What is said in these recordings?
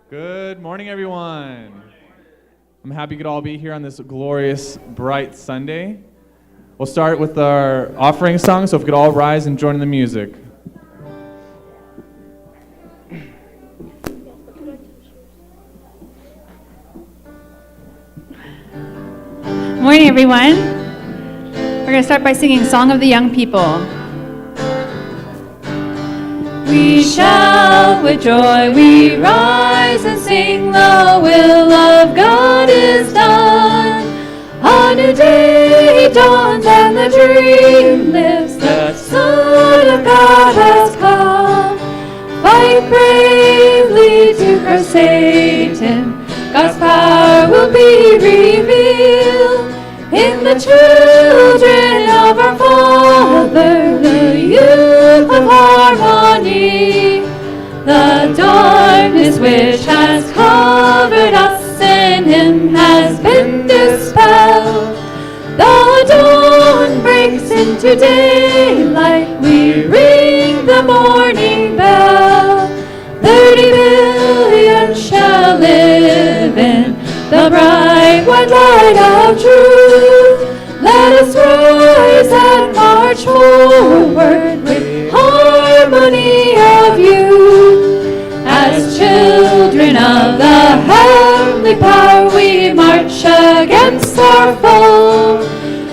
Good morning, everyone. I'm happy you could all be here on this glorious, bright Sunday. We'll start with our offering song, so if we could all rise and join in the music. Morning, everyone. We're going to start by singing Song of the Young People. We shout with joy, we rise and sing, the will of God is done. A new day dawns and the dream lives, the Son of God has come. Fight bravely to crush Satan, God's power will be revealed. In the children of our Father, the youth of harmony, the darkness which has covered us in Him has been dispelled. The dawn breaks into daylight, we ring the morning bell. 30 million shall live in the bright white light of truth. Let us rise and march forward with harmony of youth. As children of the heavenly power, we march against our foe.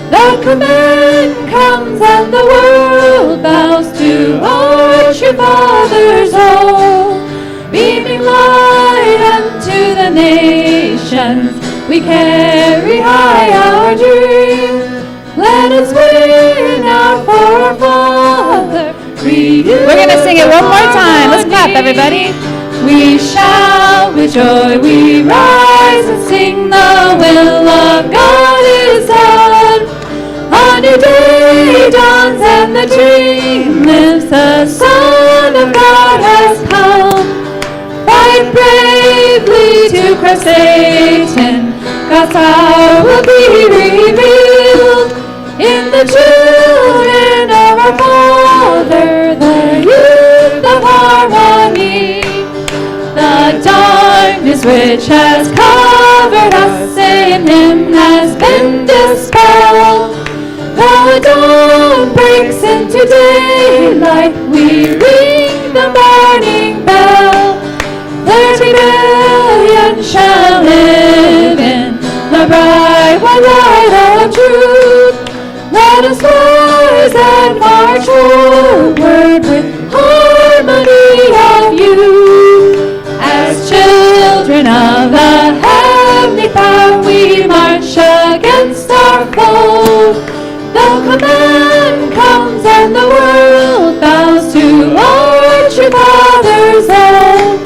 The command comes and the world bows to our true Father's own. Beaming light unto the nations, we carry high our dream. Let us win out for our Father. We're going to sing it one more time. Let's clap, everybody. We shout with joy, we rise and sing, the will of God is done. A new day dawns and the dream lives, the Son of God has come. Fight bravely to crush Satan, God's power will be revealed. In the children of our Father, the youth of harmony, the darkness which has covered us in Him has been dispelled. The dawn breaks into daylight, we ring the morning bell. 30 million shall live in the bright white light of truth. Let us rise and march forward with harmony of youth. As children of the heavenly power, we march against our foe. The command comes and the world bows to our true Father's own.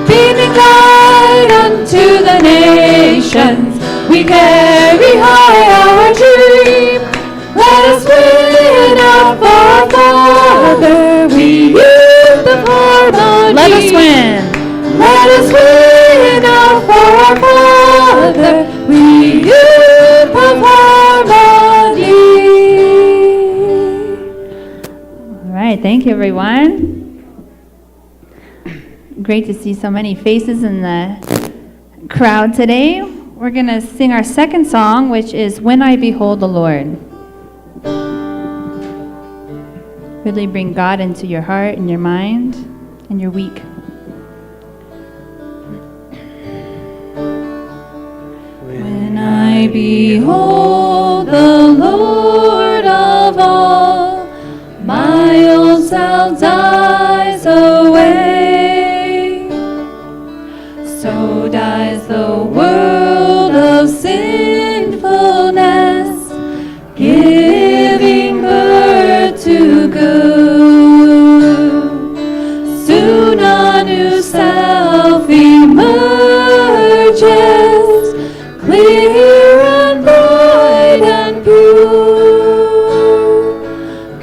Beaming light unto the nations, we carry high our dream. Let us win out for our Father, we youth of harmony. Let us win. Let us win out for our Father, we youth of harmony. All right, thank you, everyone. Great to see so many faces in the crowd today. We're going to sing our second song, which is When I Behold the Lord. Really bring God into your heart and your mind and your week. When I behold the Lord of all, my old self dies away. So dies the world of sinfulness, giving birth to good. Soon a new self emerges, clear and bright and pure.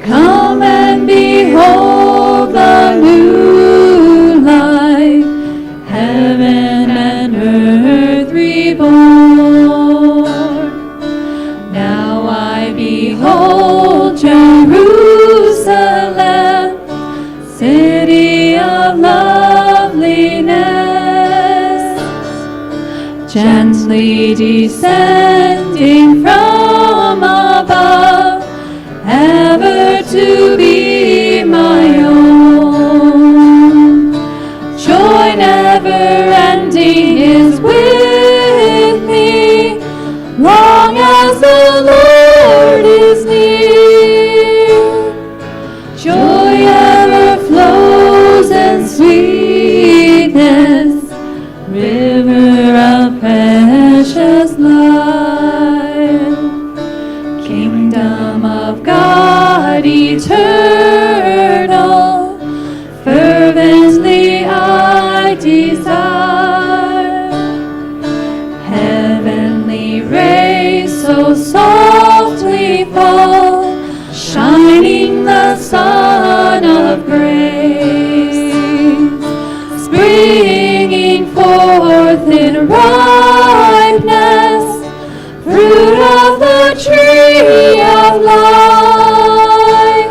Come and behold the new life, heaven and earth reborn. Now I behold Jerusalem, city of loveliness. gently descending from above, ever to be my own. Joy never-ending is with me, long as the Lord is near. Joy ever flows in sweetness, river of precious life. Kingdom of God eternal, fervently I desire. Heavenly rays so softly fall, shining the sun of grace, springing forth in ripeness, fruit of the tree of life.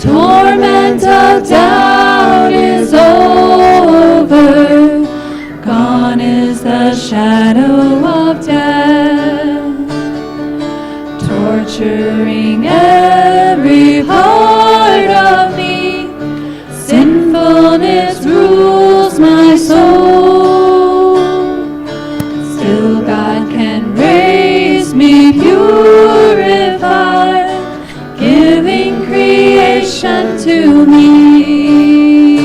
Torment of doubt is over, gone is the shadow of death, torturing every part of me. Sinfulness rules my soul. Still God can raise me purified, giving creation to me,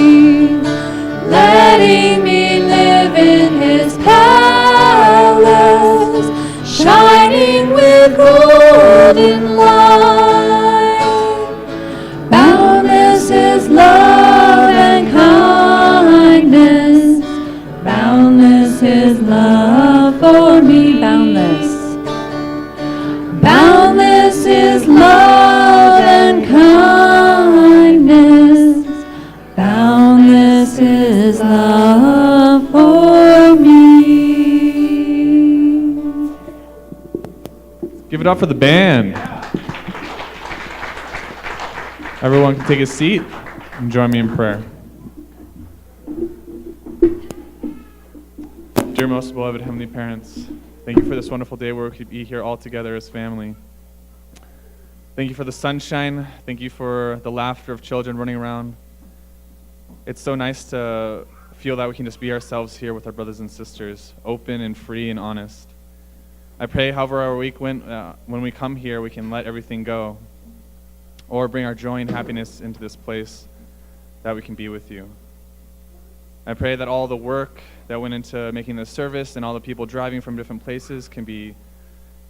letting me live in his palace, shining with golden light. Boundless is love and kindness, boundless is love for me. Boundless is love and kindness, boundless is love for me. Give it up for the band. Everyone can take a seat and join me in prayer. Dear most beloved Heavenly Parents, thank you for this wonderful day where we could be here all together as family. Thank you for the sunshine. Thank you for the laughter of children running around. It's so nice to feel that we can just be ourselves here with our brothers and sisters, open and free and honest. I pray, however our week went, when we come here, we can let everything go, or bring our joy and happiness into this place, that we can be with you. I pray that all the work that went into making this service and all the people driving from different places can be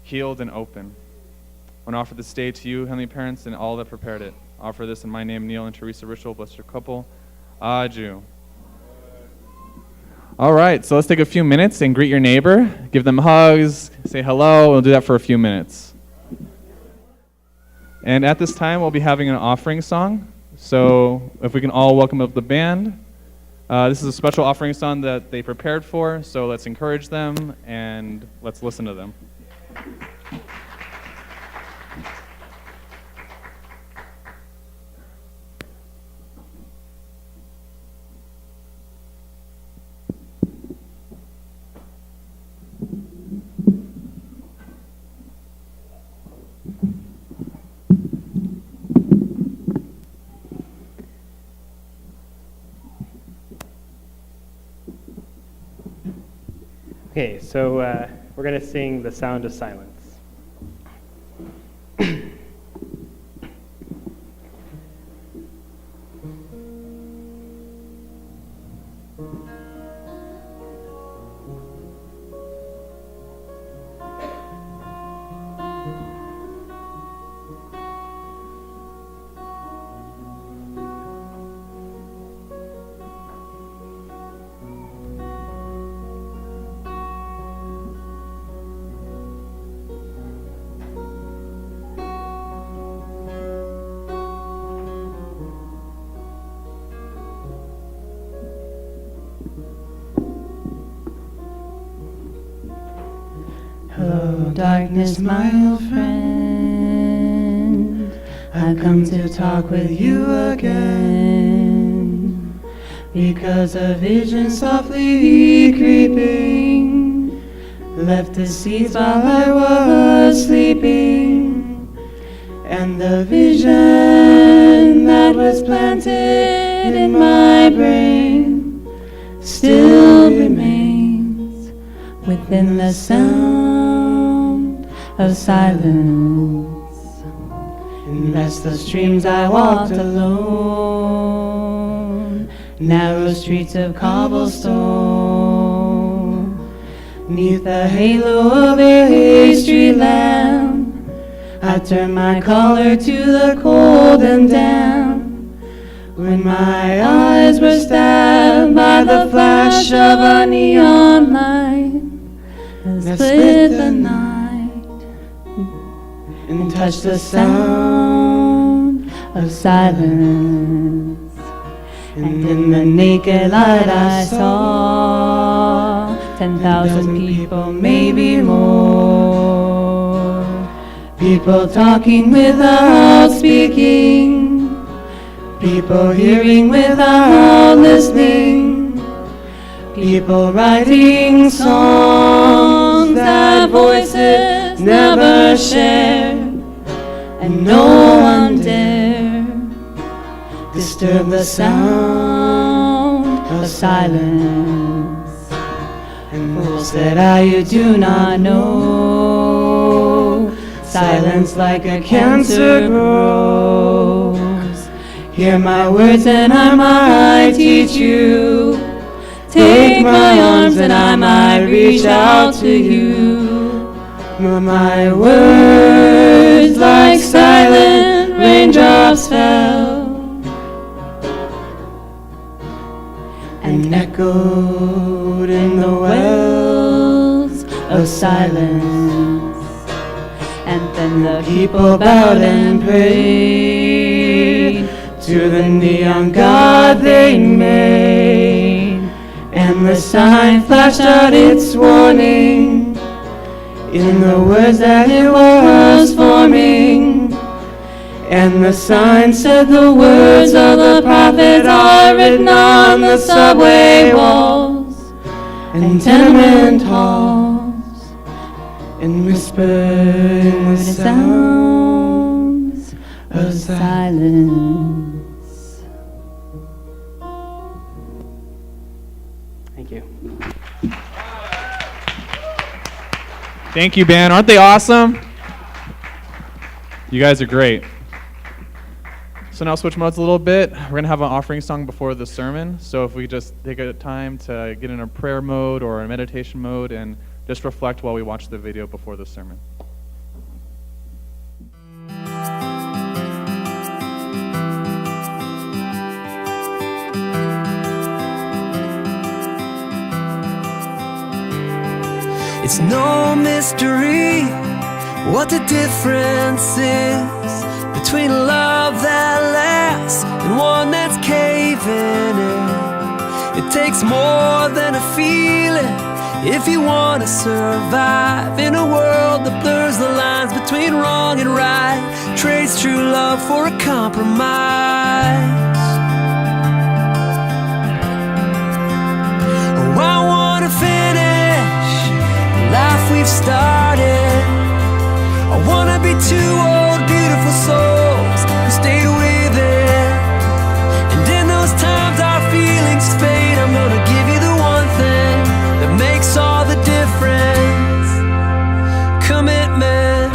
healed and open. I want to offer this day to you, Heavenly Parents, and all that prepared it. I offer this in my name, Neil and Teresa Richel. Bless your couple. Aju. All right, so let's take a few minutes and greet your neighbor. Give them hugs, say hello. We'll do that for a few minutes. And at this time, we'll be having an offering song. So if we can all welcome up the band. This is a special offering song that they prepared for, so let's encourage them and let's listen to them. Okay, so we're going to sing The Sound of Silence. Hello, darkness, my old friend. I've come to talk with you again. Because a vision softly creeping left the seeds while I was sleeping, and the vision that was planted in my brain still remains within the sound of silence. In restless dreams I walked alone, narrow streets of cobblestone, 'neath the halo of a street lamp. I turned my collar to the cold and damp, when my eyes were stabbed by the flash of a neon light that split the night and touched the sound of silence. And in the naked light I saw 10,000 people, maybe more. People talking without speaking, people hearing without listening, people writing songs that voices never shared, and no one dared disturb the sound of silence. And fools said, you do not know, silence like a cancer grows. Hear my words and I might teach you, take my arms and I might reach out to you. But my words like silent raindrops fell and echoed in the wells of silence. And then the people bowed and prayed to the neon god they made, and the sign flashed out its warning in the words that it was forming. And the sign said the words of the prophet are written on the subway walls and tenement halls, and whispered in the sounds of silence. Thank you. Thank you, band. Aren't they awesome? You guys are great. So now switch modes a little bit. We're going to have an offering song before the sermon. So if we just take a time to get in a prayer mode or a meditation mode and just reflect while we watch the video before the sermon. It's no mystery what the difference is between a love that lasts and one that's caving in. It takes more than a feeling if you want to survive in a world that blurs the lines between wrong and right, trades true love for a compromise. Oh, I want to finish the life we've started. I want to be two old beautiful souls who stayed with it. And in those times our feelings fade, I'm gonna give you the one thing that makes all the difference: commitment.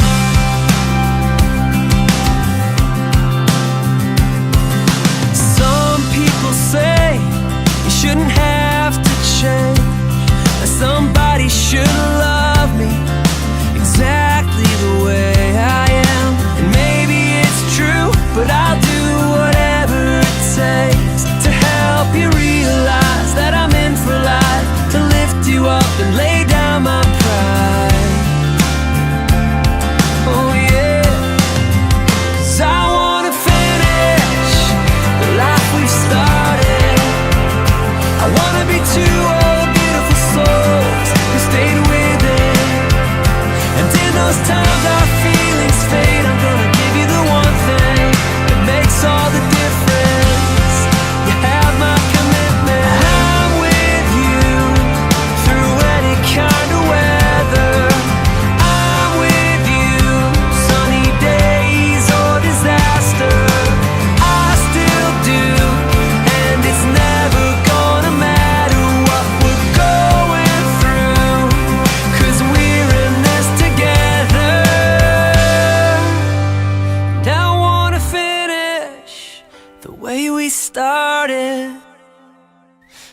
started.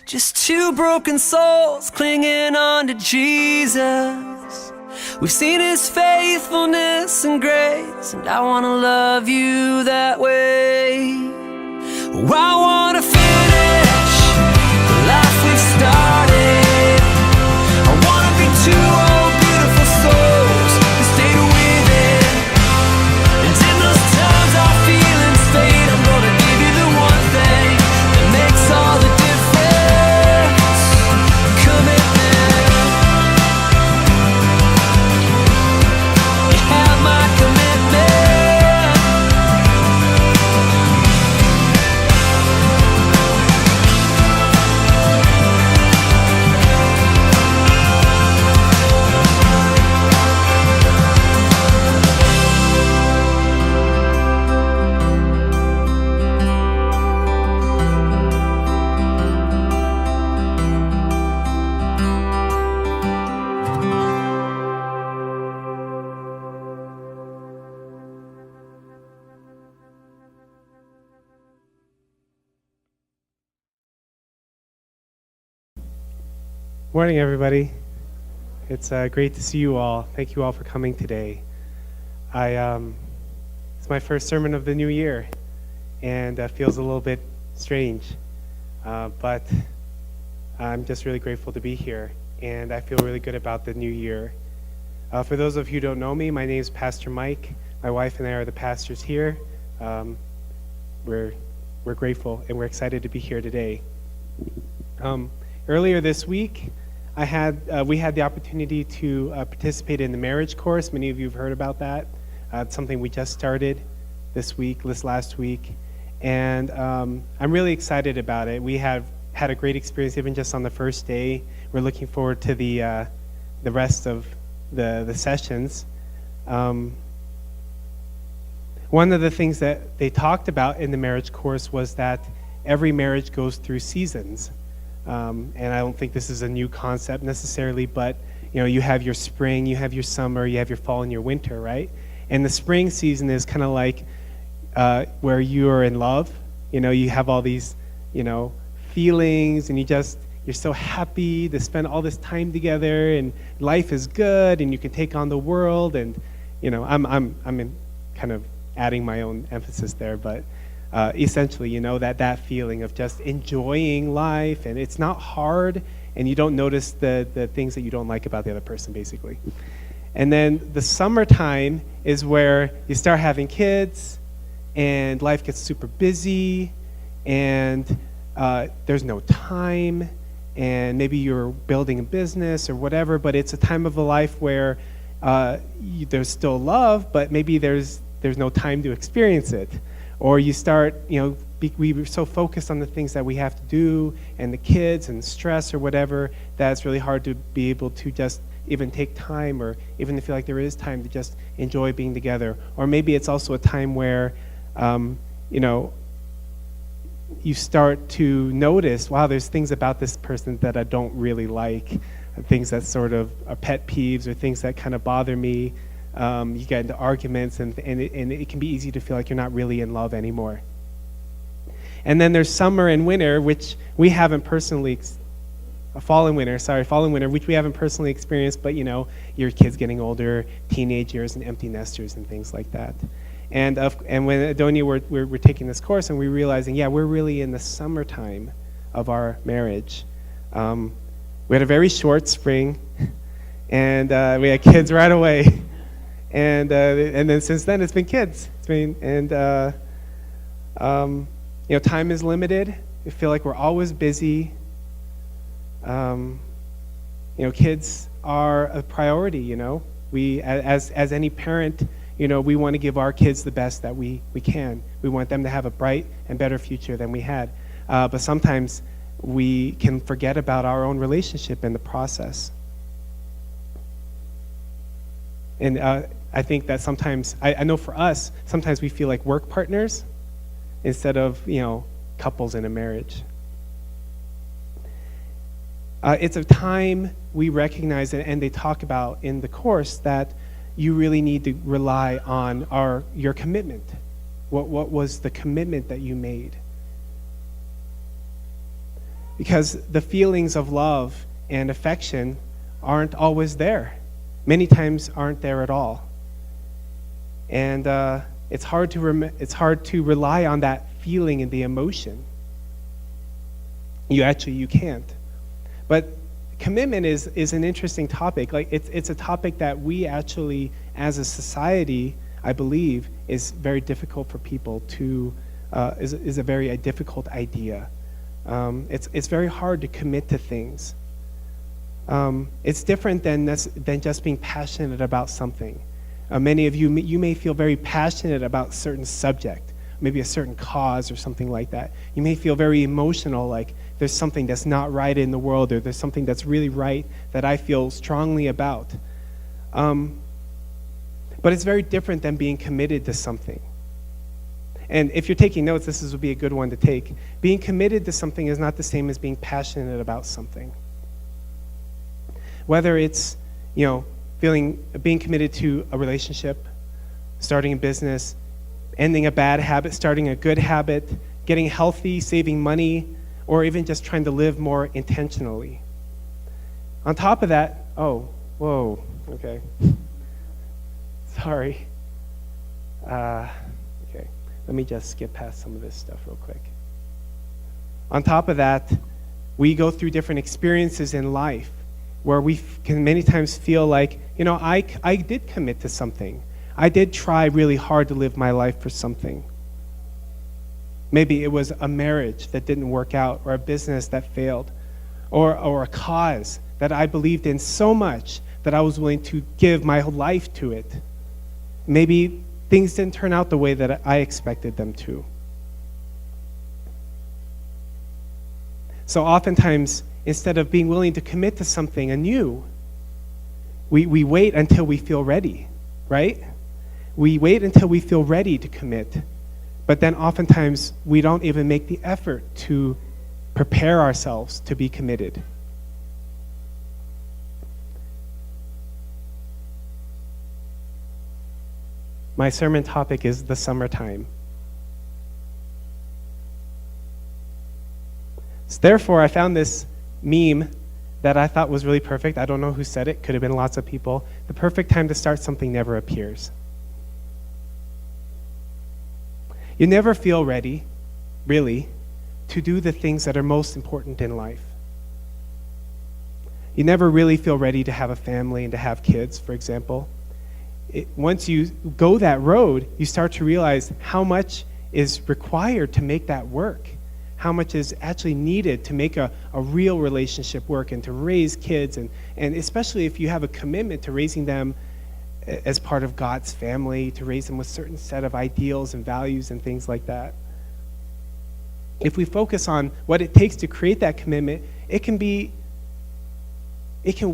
Just two broken souls clinging on to Jesus. We've seen his faithfulness and grace, and I wanna love you that way. Oh, I wanna finish the life we've started. I wanna be two old beautiful souls who stayed with it. And in those times our feelings fade, I'm gonna give you the one thing that makes all the difference. Commitment. You have my commitment. Morning, everybody. It's great to see you all. Thank you all for coming today. It's my first sermon of the new year, and feels a little bit strange, but I'm just really grateful to be here, and I feel really good about the new year. For those of you who don't know me, my name is Pastor Mike. My wife and I are the pastors here. We're grateful, and we're excited to be here today. Earlier this week, we had the opportunity to participate in the marriage course. Many of you have heard about that. It's something we just started this last week, and I'm really excited about it. We have had a great experience even just on the first day. We're looking forward to the rest of the sessions. One of the things that they talked about in the marriage course was that every marriage goes through seasons. And I don't think this is a new concept necessarily, but you have your spring, you have your summer, you have your fall and your winter, right? And the spring season is kind of like where you are in love. You have all these, feelings, and you're so happy to spend all this time together, and life is good, and you can take on the world. And I'm kind of adding my own emphasis there, but. Essentially, that feeling of just enjoying life, and it's not hard, and you don't notice the things that you don't like about the other person, basically. And then the summertime is where you start having kids, and life gets super busy, and there's no time, and maybe you're building a business or whatever, but it's a time of a life where there's still love, but maybe there's no time to experience it. Or you start, we were so focused on the things that we have to do and the kids and stress or whatever, that it's really hard to be able to just even take time, or even to feel like there is time to just enjoy being together. Or maybe it's also a time where, you start to notice, wow, there's things about this person that I don't really like, things that sort of are pet peeves or things that kind of bother me. You get into arguments, and it can be easy to feel like you're not really in love anymore. And then there's summer and winter, which we haven't personally, fall and winter, which we haven't personally experienced, but your kids getting older, teenage years, and empty nesters and things like that. And when Adonia we're taking this course, and we're realizing, we're really in the summertime of our marriage. We had a very short spring, and we had kids right away. And then since then it's been kids. Time is limited. I feel like we're always busy. Kids are a priority. We, as any parent, we want to give our kids the best that we can. We want them to have a bright and better future than we had. But sometimes we can forget about our own relationship in the process. And I think that sometimes, I know for us, sometimes we feel like work partners instead of, couples in a marriage. It's a time we recognize, and they talk about in the course, that you really need to rely on your commitment. What was the commitment that you made? because the feelings of love and affection aren't always there. Many times aren't there at all. And it's hard to rely on that feeling and the emotion. You can't. But commitment is an interesting topic. Like it's a topic that we actually, as a society, I believe, is very difficult for people to is a very difficult idea. It's very hard to commit to things. It's different than just being passionate about something. Many of you may feel very passionate about a certain subject, maybe a certain cause or something like that. You may feel very emotional, like there's something that's not right in the world, or there's something that's really right that I feel strongly about. But it's very different than being committed to something. And if you're taking notes, this would be a good one to take. Being committed to something is not the same as being passionate about something. Whether it's, being committed to a relationship, starting a business, ending a bad habit, starting a good habit, getting healthy, saving money, or even just trying to live more intentionally. On top of that, okay. Sorry. Okay, let me just skip past some of this stuff real quick. On top of that, we go through different experiences in life where we can many times feel like, I did commit to something. I did try really hard to live my life for something. Maybe it was a marriage that didn't work out, or a business that failed, or a cause that I believed in so much that I was willing to give my whole life to it. Maybe things didn't turn out the way that I expected them to. So oftentimes, instead of being willing to commit to something anew, we wait until we feel ready, right? We wait until we feel ready to commit. But then oftentimes, we don't even make the effort to prepare ourselves to be committed. My sermon topic is the summertime. So therefore, I found this meme that I thought was really perfect. I don't know who said it. Could have been lots of people. The perfect time to start something never appears. You never feel ready, really, to do the things that are most important in life. You never really feel ready to have a family and to have kids, for example. Once you go that road, you start to realize how much is required to make that work, how much is actually needed to make a real relationship work and to raise kids, and especially if you have a commitment to raising them as part of God's family, to raise them with a certain set of ideals and values and things like that. If we focus on what it takes to create that commitment, it can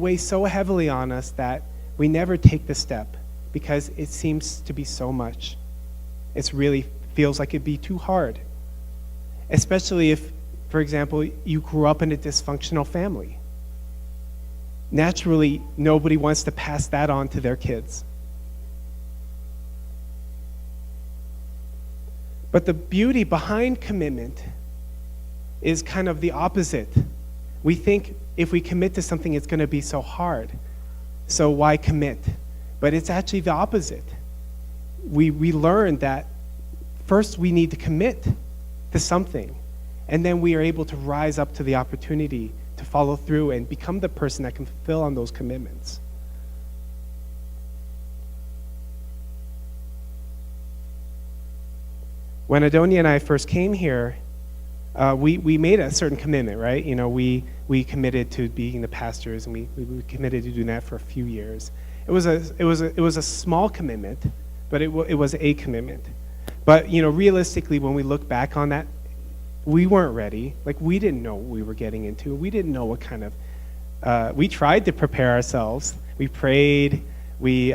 weigh so heavily on us that we never take the step because it seems to be so much. It really feels like it'd be too hard. Especially if, for example, you grew up in a dysfunctional family. Naturally, nobody wants to pass that on to their kids. But the beauty behind commitment is kind of the opposite. We think if we commit to something, it's going to be so hard. So why commit? But it's actually the opposite. We learn that first we need to commit to something, and then we are able to rise up to the opportunity to follow through and become the person that can fulfill on those commitments. When Adonia and I first came here, we made a certain commitment, right? We committed to being the pastors, and we committed to doing that for a few years. It was a small commitment, but it was a commitment. But realistically, when we look back on that, we weren't ready. Like, we didn't know what we were getting into. We didn't know what kind of. We tried to prepare ourselves. We prayed. We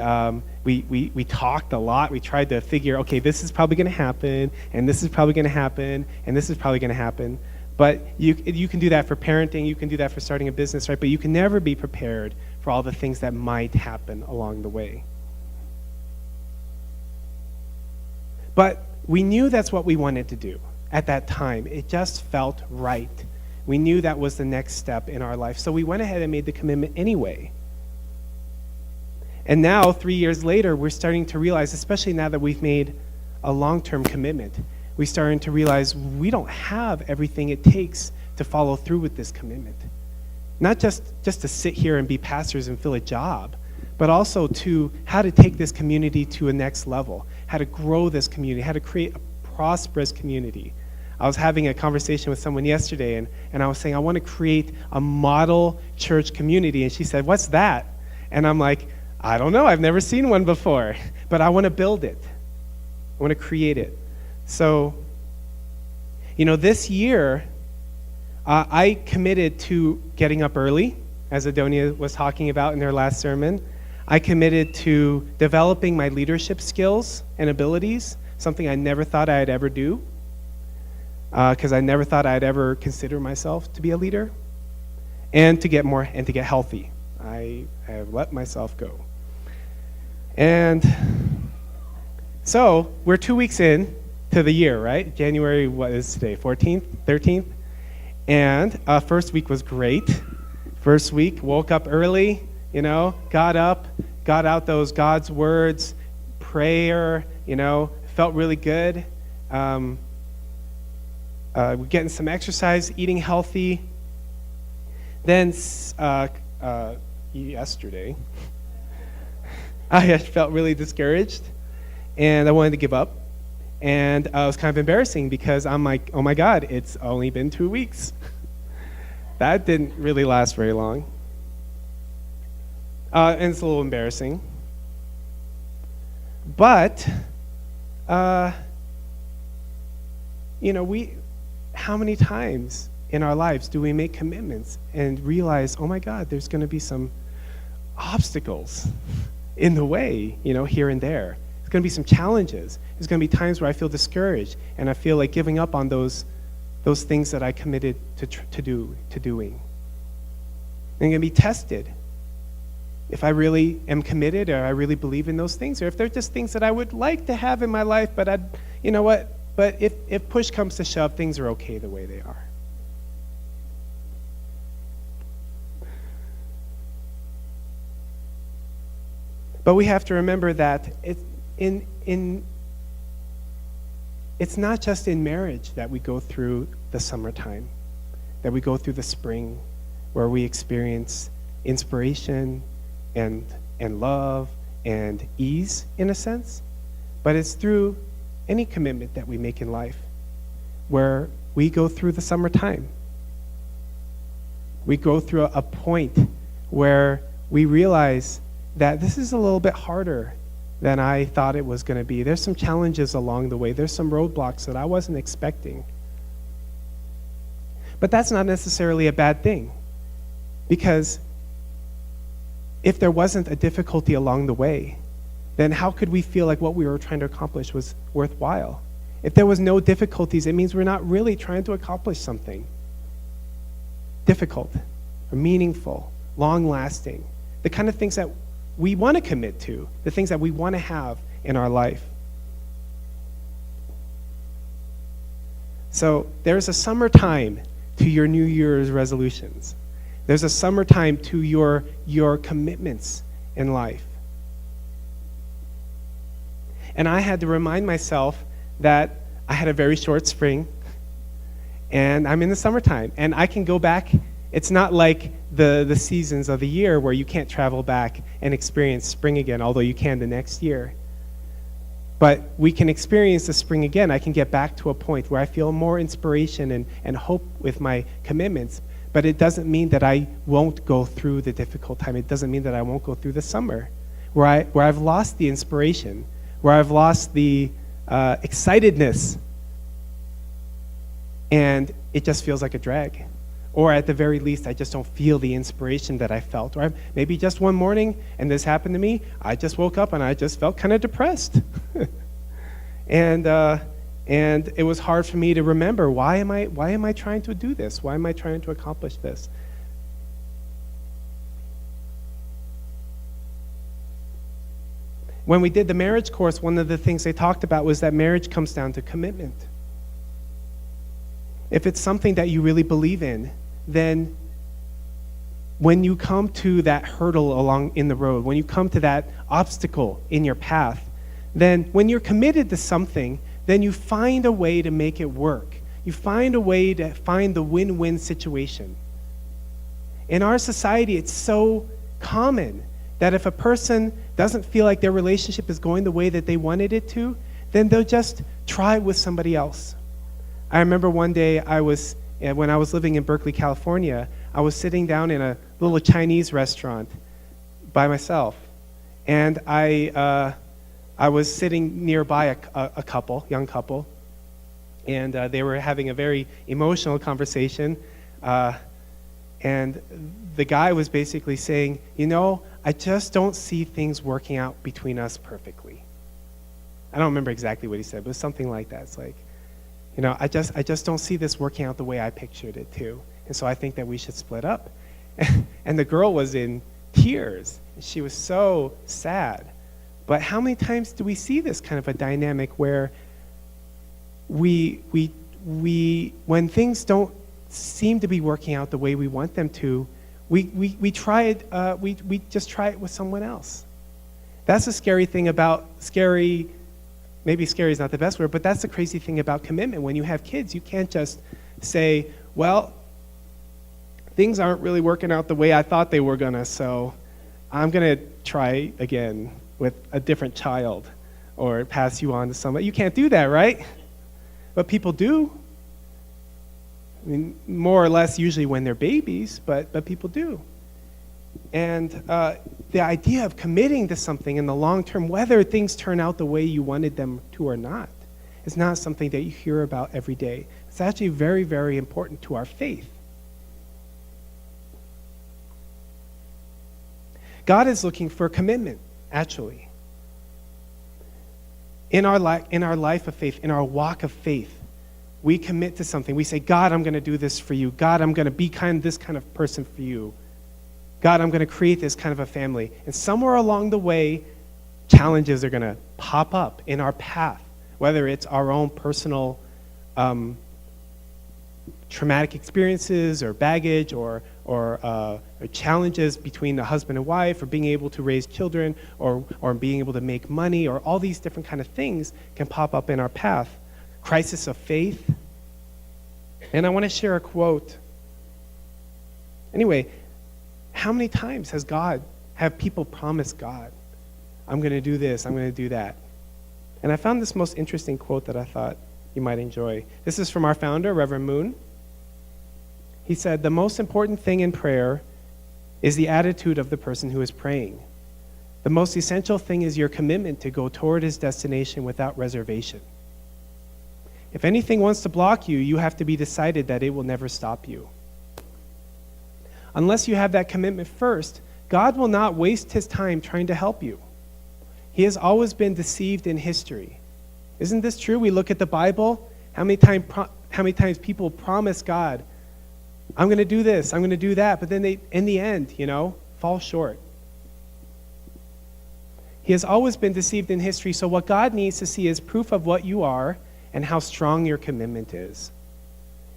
talked a lot. We tried to figure, okay, this is probably going to happen, and this is probably going to happen, and this is probably going to happen. But you can do that for parenting. You can do that for starting a business, right? But you can never be prepared for all the things that might happen along the way. But we knew that's what we wanted to do at that time. It just felt right. We knew that was the next step in our life. So we went ahead and made the commitment anyway. And now, 3 years later, we're starting to realize, especially now that we've made a long-term commitment, we're starting to realize we don't have everything it takes to follow through with this commitment. Not just to sit here and be pastors and fill a job, but also to how to take this community to a next level, how to grow this community, how to create a prosperous community. I was having a conversation with someone yesterday, and I was saying, I want to create a model church community. And she said, what's that? And I'm like, I don't know. I've never seen one before, but I want to build it. I want to create it. So, this year, I committed to getting up early, as Adonia was talking about in their last sermon. I committed to developing my leadership skills and abilities, something I never thought I'd ever do, because I never thought I'd ever consider myself to be a leader, and to get healthy. I have let myself go. And so we're 2 weeks in to the year, right? January, what is today, 14th, 13th? And first week was great. First week, woke up early, got up, got out those God's words, prayer, felt really good. We're getting some exercise, eating healthy. Then yesterday, I felt really discouraged, and I wanted to give up. And it was kind of embarrassing because I'm like, oh my God, it's only been 2 weeks. That didn't really last very long. And it's a little embarrassing. But, how many times in our lives do we make commitments and realize, oh my God, there's going to be some obstacles in the way, here and there. There's going to be some challenges. There's going to be times where I feel discouraged and I feel like giving up on those things that I committed to doing. I'm going to be tested if I really am committed, or I really believe in those things, or if they're just things that I would like to have in my life, but But if push comes to shove, things are okay the way they are. But we have to remember that it's not just in marriage that we go through the summertime, that we go through the spring, where we experience inspiration and love and ease, in a sense. But it's through any commitment that we make in life where we go through the summertime. We go through a point where we realize that this is a little bit harder than I thought it was going to be. There's some challenges along the way. There's some roadblocks that I wasn't expecting. But that's not necessarily a bad thing, because if there wasn't a difficulty along the way, then how could we feel like what we were trying to accomplish was worthwhile? If there was no difficulties, it means we're not really trying to accomplish something difficult or meaningful, long-lasting, the kind of things that we want to commit to, the things that we want to have in our life. So there's a summertime to your New Year's resolutions. There's a summertime to your commitments in life. And I had to remind myself that I had a very short spring, and I'm in the summertime, and I can go back. It's not like the seasons of the year where you can't travel back and experience spring again, although you can the next year. But we can experience the spring again. I can get back to a point where I feel more inspiration and hope with my commitments. But it doesn't mean that I won't go through the difficult time. It doesn't mean that I won't go through the summer, where I've lost the inspiration, where I've lost the excitedness, and it just feels like a drag. Or at the very least, I just don't feel the inspiration that I felt. Or maybe just one morning, and this happened to me, I just woke up and I just felt kind of depressed. And it was hard for me to remember, why am I trying to do this? Why am I trying to accomplish this? When we did the marriage course, one of the things they talked about was that marriage comes down to commitment. if it's something that you really believe in, then when you come to that hurdle along in the road, when you come to that obstacle in your path, then when you're committed to something, then you find a way to make it work. You find a way to find the win-win situation. In our society, it's so common that if a person doesn't feel like their relationship is going the way that they wanted it to, then they'll just try with somebody else. I remember one day when I was living in Berkeley, California, I was sitting down in a little Chinese restaurant by myself, and I was sitting nearby a couple, young couple, and they were having a very emotional conversation, and the guy was basically saying, I just don't see things working out between us perfectly. I don't remember exactly what he said, but it was something like that. It's like, I just don't see this working out the way I pictured it too. And so I think that we should split up. And the girl was in tears. She was so sad. But how many times do we see this kind of a dynamic where we when things don't seem to be working out the way we want them to, we just try it with someone else. That's the scary thing about maybe scary is not the best word, but that's the crazy thing about commitment. When you have kids, you can't just say, well, things aren't really working out the way I thought they were gonna, so I'm gonna try again with a different child or pass you on to somebody. You can't do that, right? But people do. I mean, more or less usually when they're babies, but people do. And the idea of committing to something in the long term, whether things turn out the way you wanted them to or not, is not something that you hear about every day. It's actually very, very important to our faith. God is looking for commitment, actually. In our life of faith, in our walk of faith, we commit to something. We say, God, I'm going to do this for you. God, I'm going to be this kind of person for you. God, I'm going to create this kind of a family. And somewhere along the way, challenges are going to pop up in our path, whether it's our own personal traumatic experiences or baggage or challenges between the husband and wife or being able to raise children or being able to make money or all these different kind of things can pop up in our path. Crisis of faith. And I want to share a quote. Anyway, how many times have people promised God, I'm going to do this, I'm going to do that? And I found this most interesting quote that I thought you might enjoy. This is from our founder, Reverend Moon. He said, the most important thing in prayer is the attitude of the person who is praying. The most essential thing is your commitment to go toward his destination without reservation. If anything wants to block you, you have to be decided that it will never stop you. Unless you have that commitment first, God will not waste his time trying to help you. He has always been deceived in history. Isn't this true? We look at the Bible. How many times people promise God, I'm going to do this, I'm going to do that, but then they, in the end, fall short. He has always been deceived in history, so what God needs to see is proof of what you are and how strong your commitment is.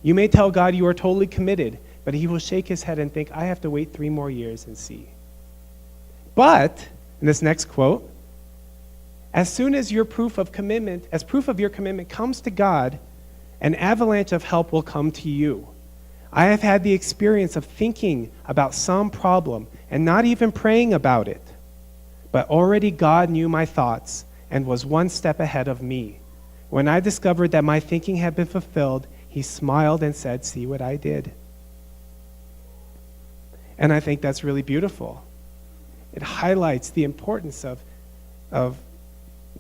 You may tell God you are totally committed, but he will shake his head and think, I have to wait 3 more years and see. But, in this next quote, as soon as proof of your commitment comes to God, an avalanche of help will come to you. I have had the experience of thinking about some problem and not even praying about it, but already God knew my thoughts and was one step ahead of me. When I discovered that my thinking had been fulfilled, he smiled and said, see what I did. And I think that's really beautiful. It highlights the importance of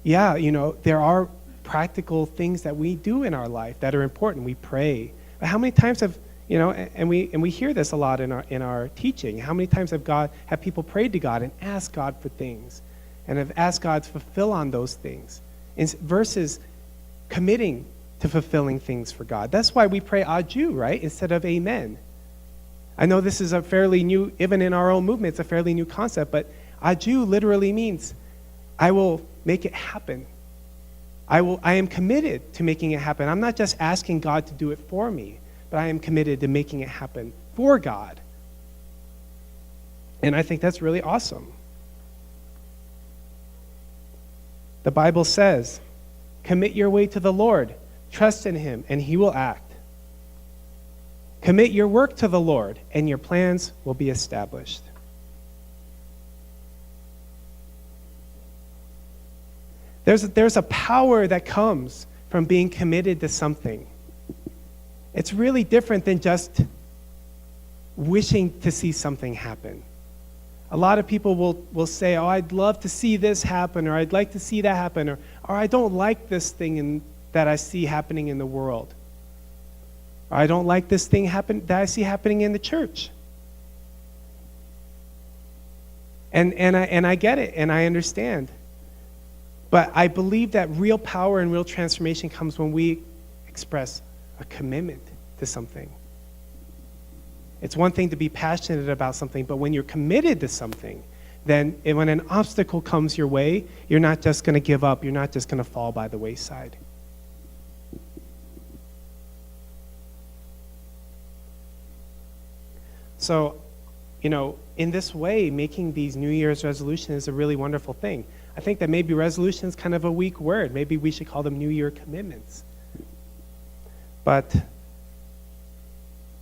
there are practical things that we do in our life that are important. We pray. But how many times have we hear this a lot in our teaching. How many times have people prayed to God and asked God for things and have asked God to fulfill on those things versus committing to fulfilling things for God? That's why we pray Adieu, right, instead of Amen. I know this is a fairly new, even in our own movement, it's a fairly new concept, but Adieu literally means I will make it happen. I am committed to making it happen. I'm not just asking God to do it for me, but I am committed to making it happen for God. And I think that's really awesome. The Bible says, commit your way to the Lord, trust in him, and he will act. Commit your work to the Lord, and your plans will be established. There's a power that comes from being committed to something. It's really different than just wishing to see something happen. A lot of people will say, oh, I'd love to see this happen, or I'd like to see that happen, or I don't like this thing that I see happening in the world. Or I don't like this thing that I see happening in the church. And I get it, and I understand. But I believe that real power and real transformation comes when we express a commitment to something. It's one thing to be passionate about something, but when you're committed to something, then when an obstacle comes your way, you're not just going to give up. You're not just going to fall by the wayside. So, in this way, making these New Year's resolutions is a really wonderful thing. I think that maybe resolution is kind of a weak word. Maybe we should call them New Year commitments. But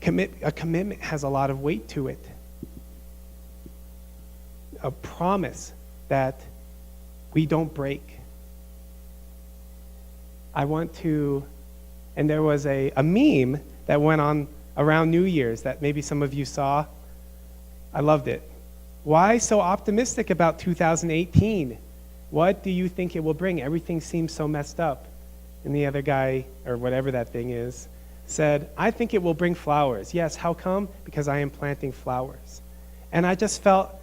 a commitment has a lot of weight to it. A promise that we don't break. And there was a meme that went on around New Year's that maybe some of you saw. I loved it. Why so optimistic about 2018? What do you think it will bring? Everything seems so messed up. And the other guy, or whatever that thing is, said, I think it will bring flowers. Yes, how come? Because I am planting flowers. And I just felt,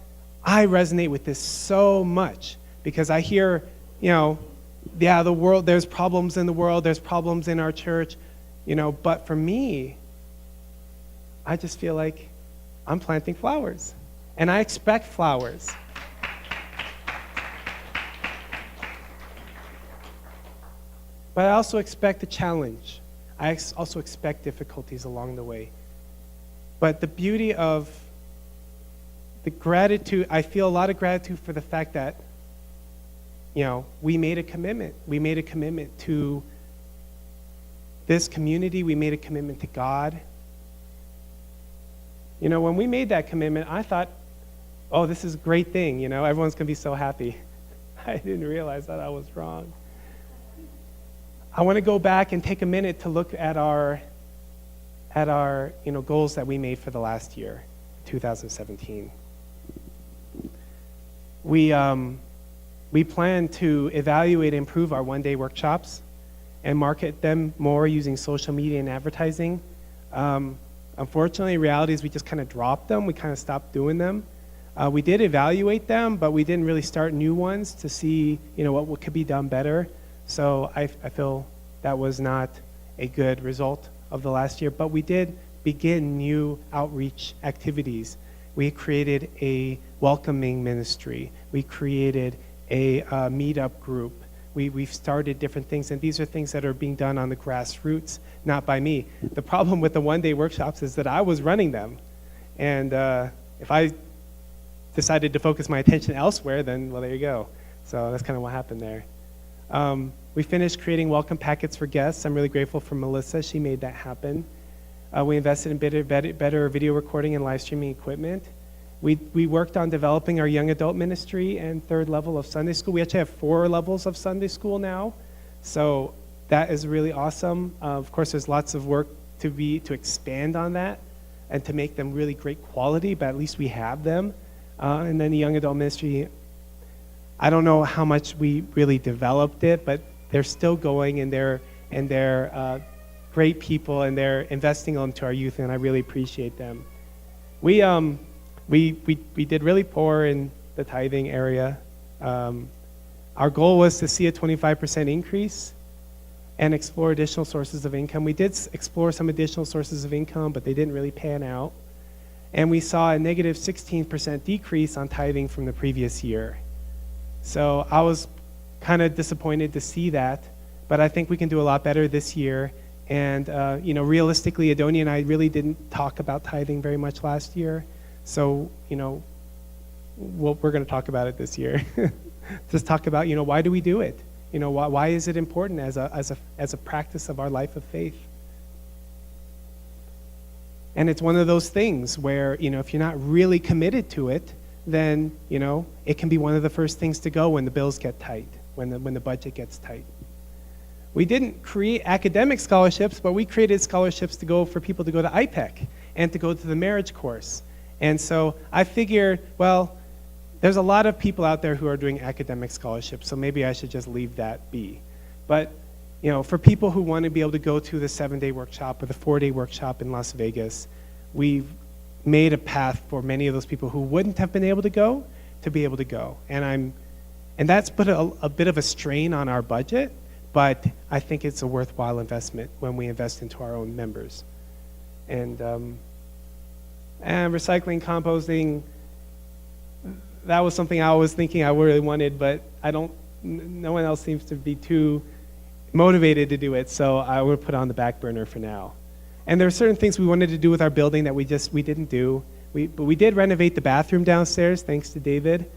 I resonate with this so much because I hear, the world, there's problems in the world, there's problems in our church, but for me, I just feel like I'm planting flowers. And I expect flowers. But I also expect a challenge. I also expect difficulties along the way. But the beauty of the gratitude, I feel a lot of gratitude for the fact that, we made a commitment. We made a commitment to this community. We made a commitment to God. When we made that commitment, I thought, oh, this is a great thing. Everyone's going to be so happy. I didn't realize that I was wrong. I want to go back and take a minute to look at our goals that we made for the last year, 2017. We plan to evaluate and improve our one-day workshops and market them more using social media and advertising. Unfortunately, reality is we just kind of dropped them. We kind of stopped doing them. We did evaluate them, but we didn't really start new ones to see what could be done better. So I feel that was not a good result of the last year, but we did begin new outreach activities. We created a welcoming ministry. We created a meetup group. We've started different things, and these are things that are being done on the grassroots, not by me. The problem with the one-day workshops is that I was running them, and if I decided to focus my attention elsewhere, then, well, there you go. So that's kind of what happened there. We finished creating welcome packets for guests. I'm really grateful for Melissa. She made that happen. We invested in better video recording and live streaming equipment. We worked on developing our young adult ministry and third level of Sunday school. We actually have 4 levels of Sunday school now. So that is really awesome. Of course, there's lots of work to expand on that and to make them really great quality, but at least we have them. And then the young adult ministry, I don't know how much we really developed it, but they're still going, and they're great people, and they're investing into our youth, and I really appreciate them. We did really poor in the tithing area. Our goal was to see a 25% increase and explore additional sources of income. We did explore some additional sources of income, but they didn't really pan out. And we saw a negative 16% decrease on tithing from the previous year. So I was kind of disappointed to see that, but I think we can do a lot better this year, And, realistically, Adonia and I really didn't talk about tithing very much last year. So, we're going to talk about it this year. Just talk about, why do we do it? Why is it important as a practice of our life of faith? And it's one of those things where, if you're not really committed to it, then, it can be one of the first things to go when the bills get tight, when the budget gets tight. We didn't create academic scholarships, but we created scholarships for people to go to IPEC and to go to the marriage course. And so I figured, well, there's a lot of people out there who are doing academic scholarships, so maybe I should just leave that be. But, for people who want to be able to go to the 7-day workshop or the 4-day workshop in Las Vegas, we've made a path for many of those people who wouldn't have been able to go to be able to go. And that's put a bit of a strain on our budget, but I think it's a worthwhile investment when we invest into our own members. And recycling, composting, that was something I was thinking I really wanted, but no one else seems to be too motivated to do it, so I would put it on the back burner for now. And there are certain things we wanted to do with our building that we didn't do. But we did renovate the bathroom downstairs, thanks to David.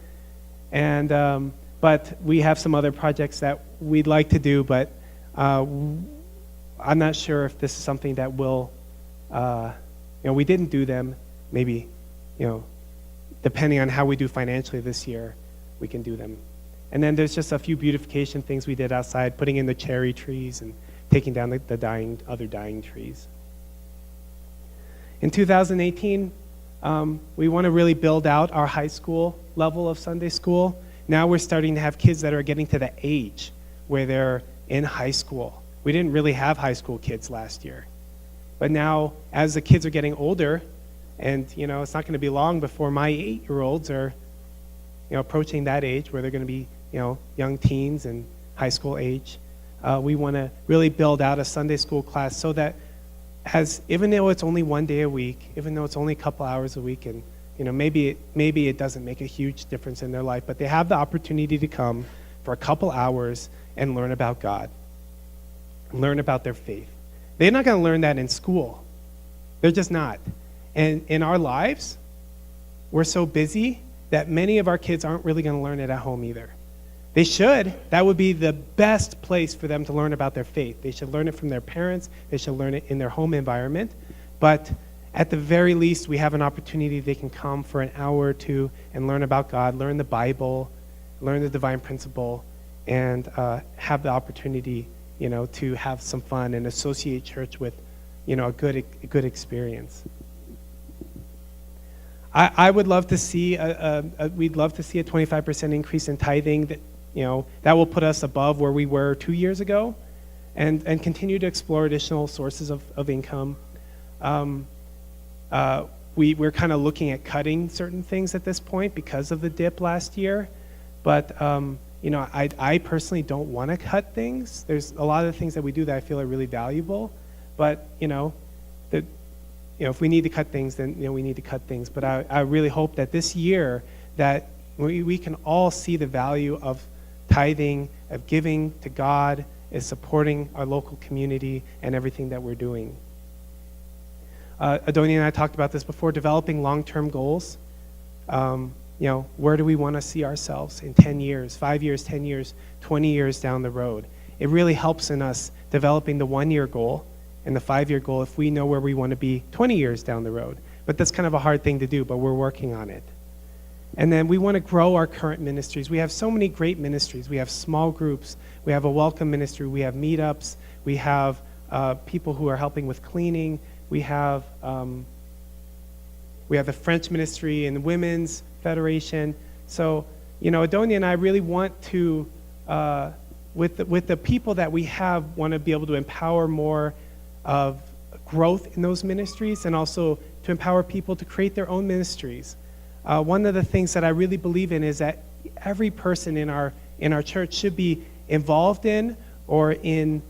And but we have some other projects that we'd like to do, but I'm not sure if this is something that will, we didn't do them. Maybe, depending on how we do financially this year, we can do them. And then there's just a few beautification things we did outside, putting in the cherry trees and taking down the other dying trees. In 2018, we want to really build out our high school level of Sunday school. Now we're starting to have kids that are getting to the age where they're in high school. We didn't really have high school kids last year. But now, as the kids are getting older, and it's not going to be long before my 8-year-olds are approaching that age where they're going to be young teens and high school age, we want to really build out a Sunday school class so that even though it's only one day a week, even though it's only a couple hours a week, and maybe it doesn't make a huge difference in their life, but they have the opportunity to come for a couple hours and learn about God, learn about their faith. They're not going to learn that in school. They're just not. And in our lives, we're so busy that many of our kids aren't really going to learn it at home either. They should. That would be the best place for them to learn about their faith. They should learn it from their parents. They should learn it in their home environment. But at the very least, we have an opportunity they can come for an hour or two and learn about God, learn the Bible, learn the divine principle, and have the opportunity, to have some fun and associate church with, a good experience. I would love to see we'd love to see a 25% increase in tithing. That will put us above where we were 2 years ago, and continue to explore additional sources of income. We're kind of looking at cutting certain things at this point because of the dip last year, but I personally don't want to cut things. There's a lot of things that we do that I feel are really valuable, but if we need to cut things, then we need to cut things. But I really hope that this year that we can all see the value of tithing, of giving to God, is supporting our local community and everything that we're doing. Adonia and I talked about this before, developing long-term goals. Where do we want to see ourselves in 10 years, 5 years, 10 years, 20 years down the road? It really helps in us developing the 1-year goal and the 5-year goal if we know where we want to be 20 years down the road. But that's kind of a hard thing to do, but we're working on it. And then we want to grow our current ministries. We have so many great ministries. We have small groups. We have a welcome ministry. We have meetups. We have people who are helping with cleaning. We have the French ministry and the Women's Federation. So, Adonia and I really want to, with the people that we have, want to be able to empower more of growth in those ministries, and also to empower people to create their own ministries. One of the things that I really believe in is that every person in our church should be involved in or in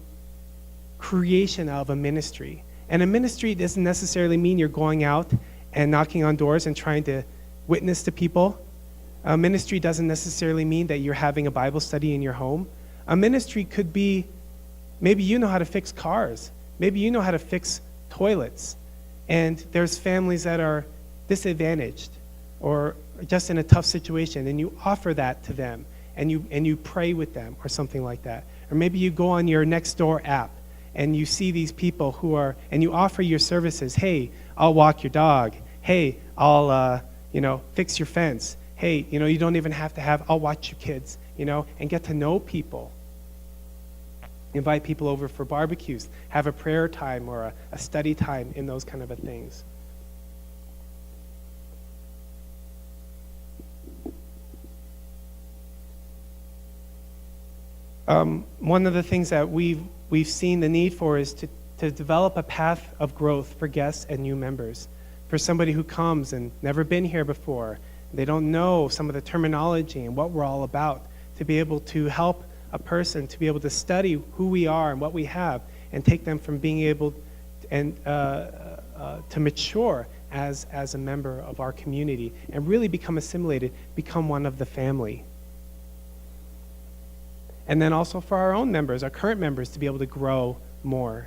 creation of a ministry. And a ministry doesn't necessarily mean you're going out and knocking on doors and trying to witness to people. A ministry doesn't necessarily mean that you're having a Bible study in your home. A ministry could be, maybe you know how to fix cars. Maybe you know how to fix toilets, and there's families that are disadvantaged or just in a tough situation, and you offer that to them, and you pray with them or something like that. Or maybe you go on your Nextdoor app and you see these people who are, and you offer your services. Hey, I'll walk your dog. Hey, I'll fix your fence. Hey, you don't even have to I'll watch your kids, and get to know people. Invite people over for barbecues, have a prayer time or a study time in those kind of things. One of the things that we've seen the need for is to develop a path of growth for guests and new members. For somebody who comes and never been here before, they don't know some of the terminology and what we're all about, to be able to help a person to be able to study who we are and what we have, and take them from being able and to mature as a member of our community and really become assimilated, become one of the family. And then also for our own members, our current members, to be able to grow more.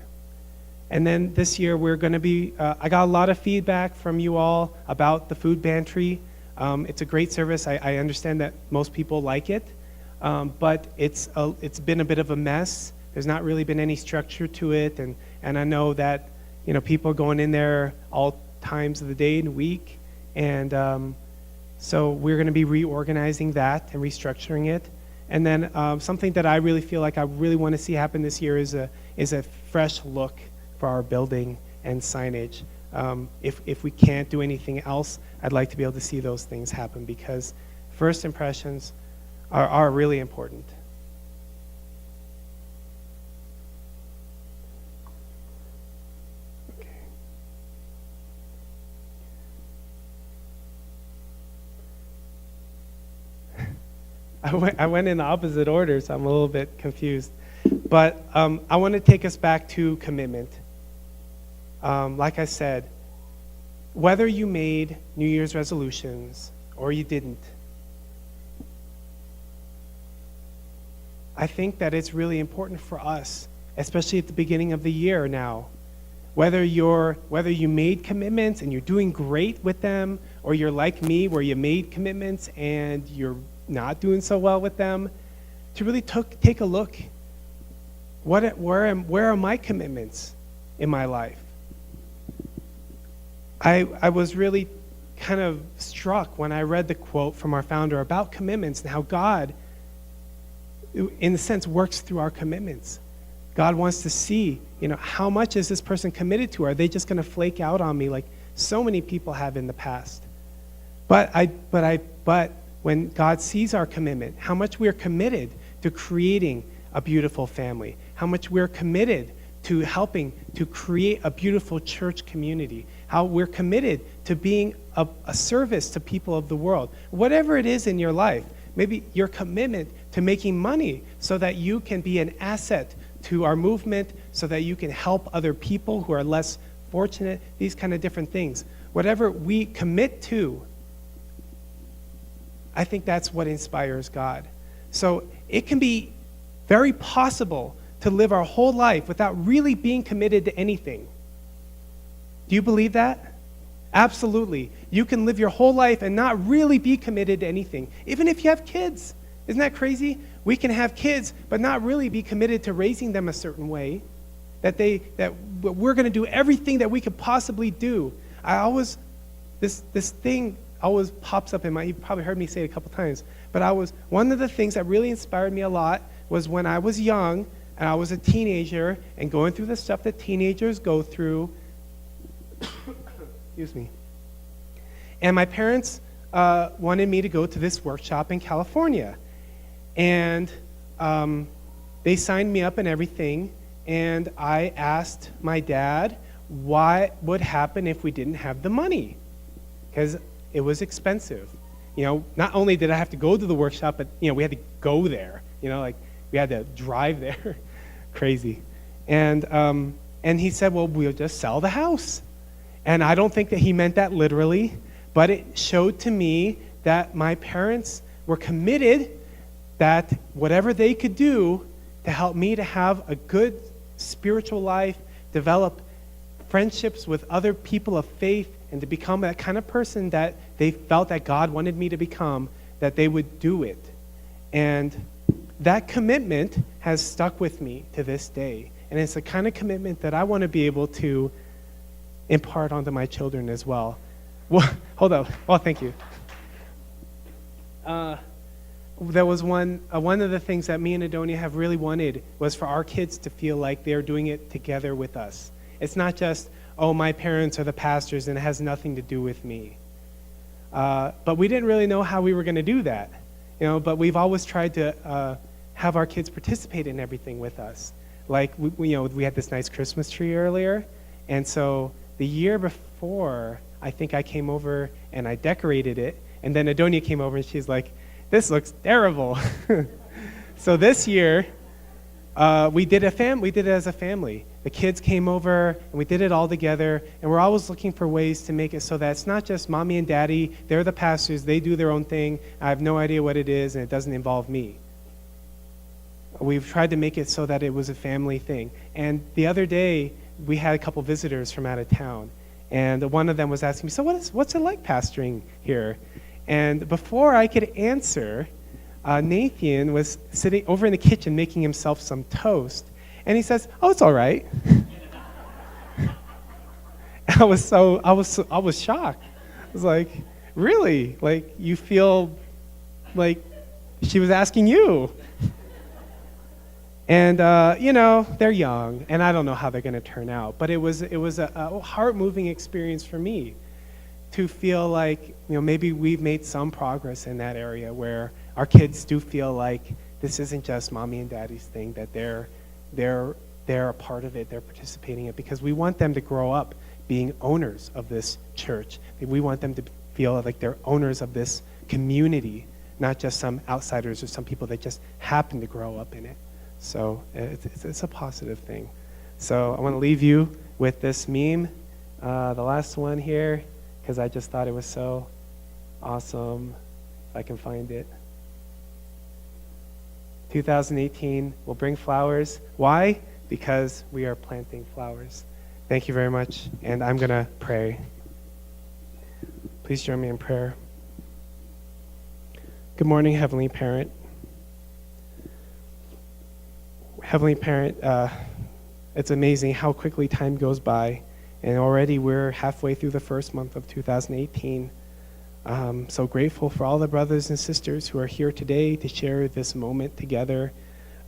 And then this year we're going to be, I got a lot of feedback from you all about the food pantry. It's a great service. I understand that most people like it, but it's been a bit of a mess. There's not really been any structure to it, and I know that people are going in there all times of the day and week, and so we're going to be reorganizing that and restructuring it. And then something that I really feel like I really want to see happen this year is a fresh look for our building and signage. If we can't do anything else, I'd like to be able to see those things happen, because first impressions are really important. Okay. I went in the opposite order, so I'm a little bit confused. But I want to take us back to commitment. Like I said, whether you made New Year's resolutions or you didn't, I think that it's really important for us, especially at the beginning of the year now, whether you made commitments and you're doing great with them, or you're like me where you made commitments and you're not doing so well with them, to really take a look. Where are my commitments in my life? I was really kind of struck when I read the quote from our founder about commitments and how God, in a sense, works through our commitments. God wants to see, how much is this person committed to? Are they just going to flake out on me like so many people have in the past? But when God sees our commitment, how much we are committed to creating a beautiful family, how much we're committed to helping to create a beautiful church community, how we're committed to being a service to people of the world. Whatever it is in your life, maybe your commitment to making money so that you can be an asset to our movement, so that you can help other people who are less fortunate, these kind of different things. Whatever we commit to, I think that's what inspires God. So it can be very possible to live our whole life without really being committed to anything. Do you believe that? Absolutely. You can live your whole life and not really be committed to anything, even if you have kids. Isn't that crazy? We can have kids, but not really be committed to raising them a certain way, that we're going to do everything that we could possibly do. This thing always pops up in my, you probably heard me say it a couple times, but one of the things that really inspired me a lot was when I was young and I was a teenager and going through the stuff that teenagers go through. Excuse me. And my parents wanted me to go to this workshop in California. And they signed me up and everything. And I asked my dad what would happen if we didn't have the money, because it was expensive. Not only did I have to go to the workshop, but we had to go there. We had to drive there. Crazy. And he said, well, we'll just sell the house. And I don't think that he meant that literally, but it showed to me that my parents were committed that whatever they could do to help me to have a good spiritual life, develop friendships with other people of faith and to become that kind of person that they felt that God wanted me to become, that they would do it. And that commitment has stuck with me to this day. And it's the kind of commitment that I want to be able to impart onto my children as well. Well, hold up. Oh, thank you. There was one of the things that me and Adonia have really wanted was for our kids to feel like they're doing it together with us. It's not just, oh, my parents are the pastors and it has nothing to do with me. But we didn't really know how we were going to do that. But we've always tried to have our kids participate in everything with us. Like, we had this nice Christmas tree earlier. And so the year before, I think I came over and I decorated it. And then Adonia came over and she's like, this looks terrible. So this year, we did it as a family. The kids came over and we did it all together. And we're always looking for ways to make it so that it's not just mommy and daddy. They're the pastors. They do their own thing. I have no idea what it is, and it doesn't involve me. We've tried to make it so that it was a family thing. And the other day, we had a couple visitors from out of town. And one of them was asking me, so what's it like pastoring here? And before I could answer, Nathan was sitting over in the kitchen making himself some toast. And he says, oh, it's all right. I was shocked. I was like, really? Like, you feel like she was asking you? And, they're young, and I don't know how they're going to turn out. But it was a heart-moving experience for me to feel like, maybe we've made some progress in that area where our kids do feel like this isn't just mommy and daddy's thing, that they're a part of it, they're participating in it, because we want them to grow up being owners of this church. We want them to feel like they're owners of this community, not just some outsiders or some people that just happen to grow up in it. So it's a positive thing. So I want to leave you with this meme, the last one here, because I just thought it was so awesome. If I can find it. 2018 will bring flowers. Why? Because we are planting flowers. Thank you very much, and I'm going to pray. Please join me in prayer. Good morning, Heavenly Parent. Heavenly Parent, it's amazing how quickly time goes by, and already we're halfway through the first month of 2018. So grateful for all the brothers and sisters who are here today to share this moment together.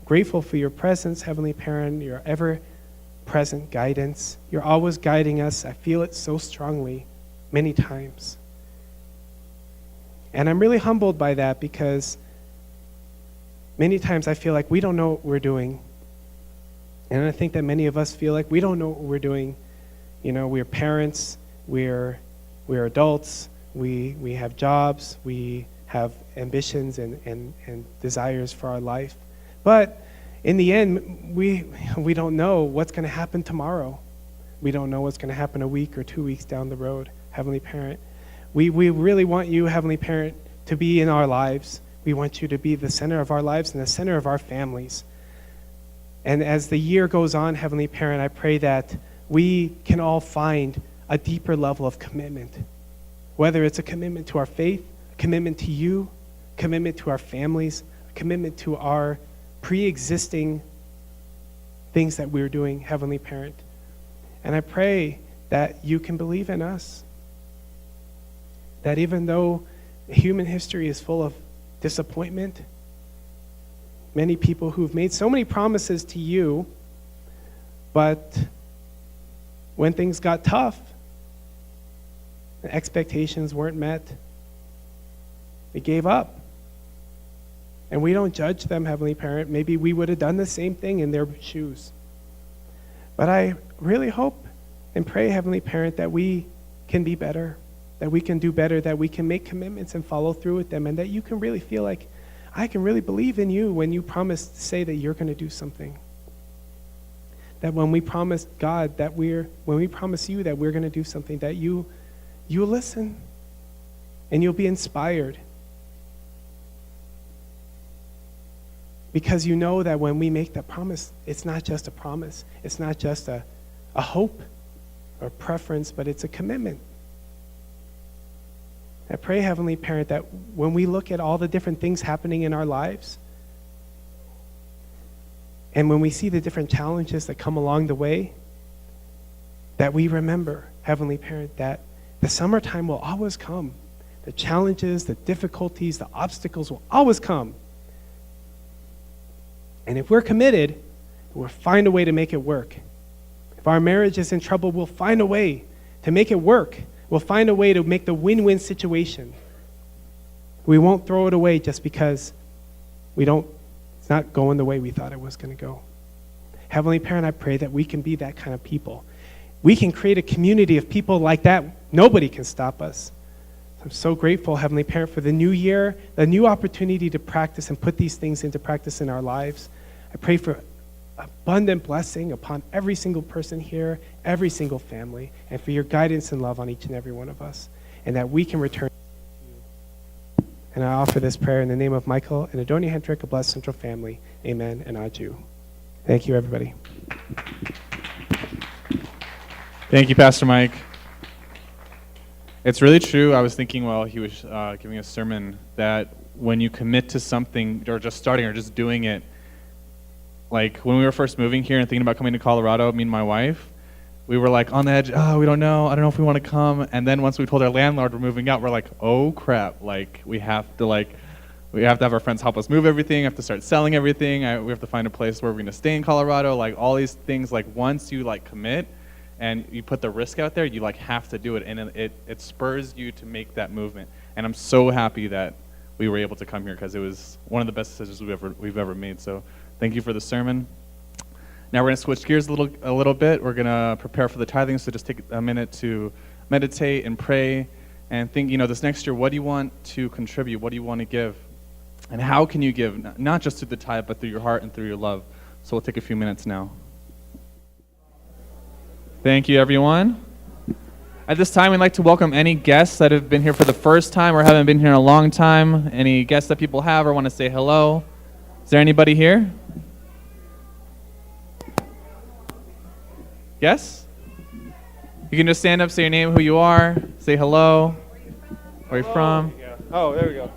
Grateful for your presence, Heavenly Parent, your ever-present guidance. You're always guiding us. I feel it so strongly many times. And I'm really humbled by that because many times I feel like we don't know what we're doing. And I think that many of us feel like we don't know what we're doing. We're parents, we're adults, we have jobs, we have ambitions and desires for our life. But in the end, we don't know what's going to happen tomorrow. We don't know what's going to happen a week or 2 weeks down the road, Heavenly Parent. We really want you, Heavenly Parent, to be in our lives. We want you to be the center of our lives and the center of our families. And as the year goes on, Heavenly Parent, I pray that we can all find a deeper level of commitment, whether it's a commitment to our faith, a commitment to you, a commitment to our families, a commitment to our pre-existing things that we're doing, Heavenly Parent. And I pray that you can believe in us, that even though human history is full of disappointment, many people who've made so many promises to you, but when things got tough, the expectations weren't met, they gave up. And we don't judge them, Heavenly Parent. Maybe we would have done the same thing in their shoes. But I really hope and pray, Heavenly Parent, that we can be better, that we can do better, that we can make commitments and follow through with them, and that you can really feel like, I can really believe in you when you promise to say that you're going to do something. That when we promise God when we promise you that we're going to do something, that you'll listen and you'll be inspired. Because you know that when we make that promise, it's not just a promise. It's not just a a hope or a preference, but it's a commitment. I pray, Heavenly Parent, that when we look at all the different things happening in our lives, and when we see the different challenges that come along the way, that we remember, Heavenly Parent, that the summertime will always come. The challenges, the difficulties, the obstacles will always come. And if we're committed, we'll find a way to make it work. If our marriage is in trouble, we'll find a way to make it work. We'll find a way to make the win-win situation. We won't throw it away just because it's not going the way we thought it was going to go. Heavenly Parent, I pray that we can be that kind of people. We can create a community of people like that. Nobody can stop us. I'm so grateful, Heavenly Parent, for the new year, the new opportunity to practice and put these things into practice in our lives. I pray for abundant blessing upon every single person here, every single family, and for your guidance and love on each and every one of us, and that we can return to you. And I offer this prayer in the name of Michael and Adonia Hendrick, a blessed central family. Amen and Aju. Thank you, everybody. Thank you, Pastor Mike. It's really true. I was thinking while he was giving a sermon that when you commit to something or just starting or just doing it, like when we were first moving here and thinking about coming to Colorado, me and my wife, we were like on the edge, we don't know. I don't know if we want to come. And then once we told our landlord we're moving out, we're like, oh crap, like we have to have our friends help us move everything, have to start selling everything, we have to find a place where we're going to stay in Colorado, like all these things. Like once you like commit and you put the risk out there, you like have to do it, and it spurs you to make that movement. And I'm so happy that we were able to come here because it was one of the best decisions we've ever made. So thank you for the sermon. Now we're going to switch gears a little bit. We're going to prepare for the tithing, so just take a minute to meditate and pray and think, this next year, what do you want to contribute? What do you want to give? And how can you give, not just through the tithe, but through your heart and through your love? So we'll take a few minutes now. Thank you, everyone. At this time, we'd like to welcome any guests that have been here for the first time or haven't been here in a long time. Any guests that people have or want to say hello? Is there anybody here? Yes? You can just stand up, say your name, who you are, say hello, where you're from. Oh, there we go.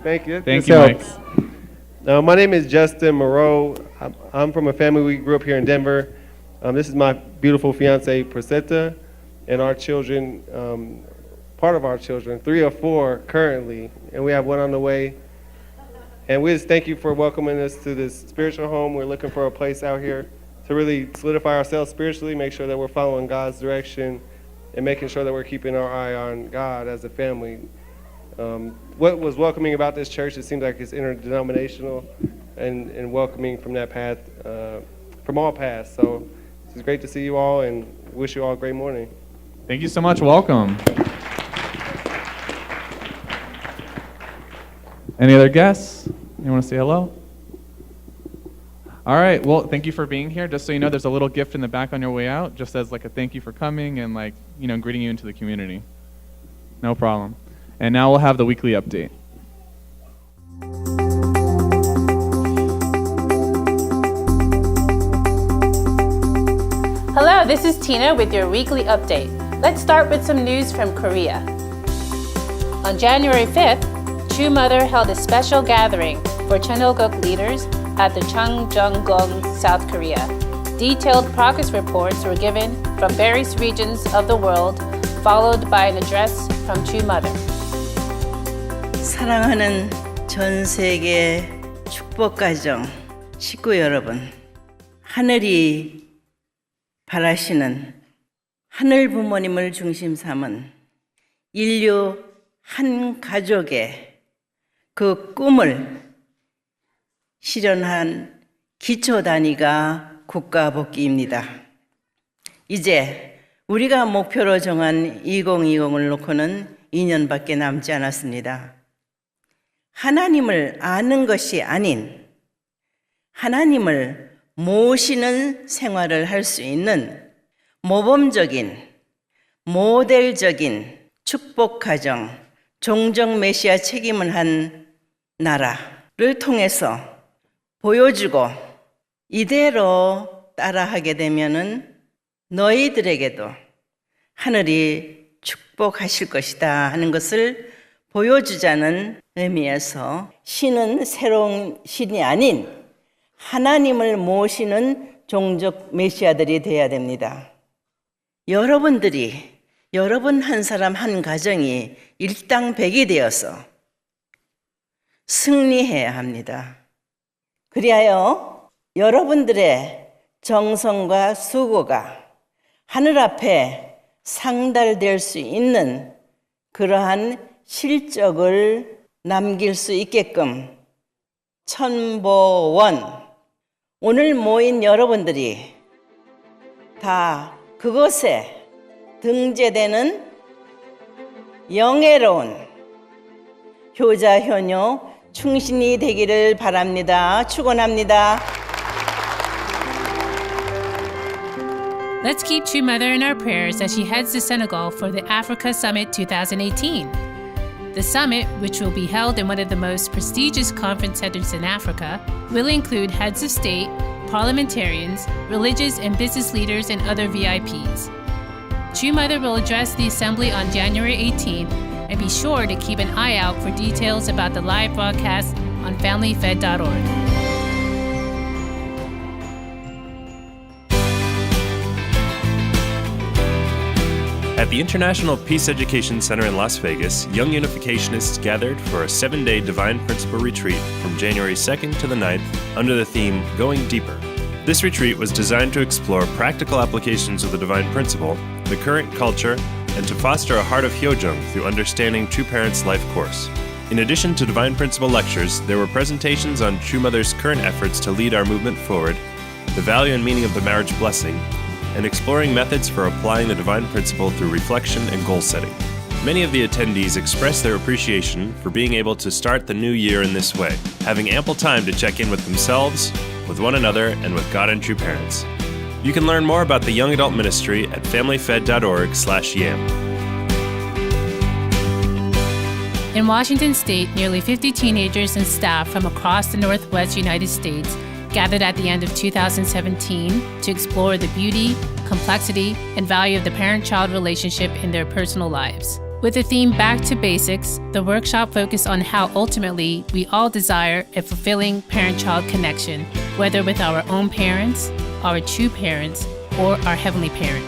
Thank you. Thank you, Mike. My name is Justin Moreau. I'm from a family. We grew up here in Denver. This is my beautiful fiance, Priscilla, and our children, part of our children, 3 or 4 currently, and we have 1 on the way. And we just thank you for welcoming us to this spiritual home. We're looking for a place out here to really solidify ourselves spiritually, make sure that we're following God's direction, and making sure that we're keeping our eye on God as a family. What was welcoming about this church, it seems like it's interdenominational and welcoming from that path, from all paths. So it's great to see you all and wish you all a great morning. Thank you so much. Welcome. Any other guests? You want to say hello? All right. Well, thank you for being here. Just so you know, there's a little gift in the back on your way out, just as like a thank you for coming and greeting you into the community. No problem. And now we'll have the weekly update. Hello, this is Tina with your weekly update. Let's start with some news from Korea. On January 5th, True Mother held a special gathering for Cheonilguk leaders at the Changjeonggung, South Korea. Detailed progress reports were given from various regions of the world, followed by an address from True Mother. 사랑하는 전 세계 축복가정 식구 여러분, 하늘이 바라시는 하늘 부모님을 중심 삼은 인류 한 가족의 그 꿈을 실현한 기초 단위가 국가복귀입니다. 이제 우리가 목표로 정한 2020을 놓고는 2년밖에 남지 않았습니다. 하나님을 아는 것이 아닌 하나님을 모시는 생활을 할 수 있는 모범적인, 모델적인 축복가정, 종정 메시아 책임을 한 나라를 통해서 보여주고 이대로 따라하게 되면은 너희들에게도 하늘이 축복하실 것이다 하는 것을 보여주자는 의미에서 신은 새로운 신이 아닌 하나님을 모시는 종족 메시아들이 되어야 됩니다. 여러분들이 여러분 한 사람 한 가정이 일당백이 되어서 승리해야 합니다. 그리하여 여러분들의 정성과 수고가 하늘 앞에 상달될 수 있는 그러한 실적을 남길 수 있게끔 천보원 오늘 모인 여러분들이 다 그것에 등재되는 영예로운 효자 효녀 충신이 되기를 바랍니다. 축원합니다. Let's keep True Mother in our prayers as she heads to Senegal for the Africa Summit 2018. The summit, which will be held in one of the most prestigious conference centers in Africa, will include heads of state, parliamentarians, religious and business leaders, and other VIPs. True Mother will address the assembly on January 18th, and be sure to keep an eye out for details about the live broadcast on familyfed.org. At the International Peace Education Center in Las Vegas, young unificationists gathered for a 7-day Divine Principle retreat from January 2nd to the 9th under the theme Going Deeper. This retreat was designed to explore practical applications of the Divine Principle, the current culture, and to foster a heart of Hyojung through understanding True Parents' life course. In addition to Divine Principle lectures, there were presentations on True Mother's current efforts to lead our movement forward, the value and meaning of the marriage blessing, and exploring methods for applying the Divine Principle through reflection and goal setting. Many of the attendees expressed their appreciation for being able to start the new year in this way, having ample time to check in with themselves, with one another, and with God and True Parents. You can learn more about the Young Adult Ministry at familyfed.org/yam. In Washington State, nearly 50 teenagers and staff from across the Northwest United States gathered at the end of 2017 to explore the beauty, complexity, and value of the parent-child relationship in their personal lives. With the theme Back to Basics, the workshop focused on how ultimately we all desire a fulfilling parent-child connection, whether with our own parents, our true parents, or our heavenly parent.